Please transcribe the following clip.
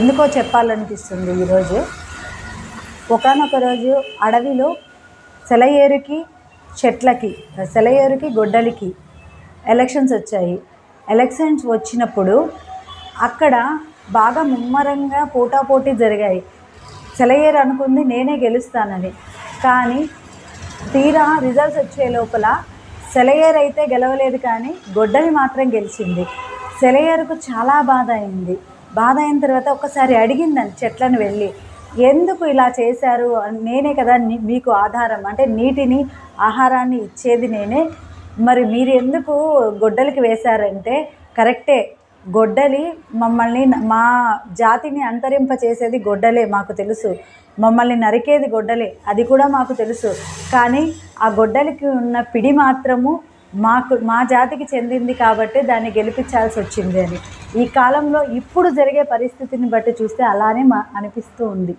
ఎందుకో చెప్పాలనిపిస్తుంది ఈరోజు. ఒకానొక రోజు అడవిలో సెలయేరుకి సెలయేరుకి గొడ్డలికి ఎలక్షన్స్ వచ్చాయి. ఎలక్షన్స్ వచ్చినప్పుడు అక్కడ బాగా ముమ్మరంగా పోటాపోటీ జరిగాయి. సెలయేరు అనుకుంది నేనే గెలుస్తానని. కానీ తీరా రిజల్ట్స్ వచ్చే లోపల సెలయేరు అయితే గెలవలేదు, కానీ గొడ్డలి మాత్రం గెలిచింది. సెలయేరుకు చాలా బాధ అయింది. బాధ అయిన తర్వాత ఒకసారి అడిగిందని చెట్లను వెళ్ళి, ఎందుకు ఇలా చేశారు? నేనే కదా మీకు ఆధారం, అంటే నీటిని ఆహారాన్ని ఇచ్చేది నేనే, మరి మీరు ఎందుకు గొడ్డలికి వేశారంటే, కరెక్టే, గొడ్డలి మమ్మల్ని, మా జాతిని అంతరింప చేసేది గొడ్డలే, మాకు తెలుసు. మమ్మల్ని నరికేది గొడ్డలే, అది కూడా మాకు తెలుసు. కానీ ఆ గొడ్డలికి ఉన్న పిడి మాత్రము మా జాతికి చెందింది కాబట్టి దాన్ని గెలిపించాల్సి వచ్చింది అని. ఈ కాలంలో ఇప్పుడు జరిగే పరిస్థితిని బట్టి చూస్తే అలానే అనిపిస్తూ ఉంది.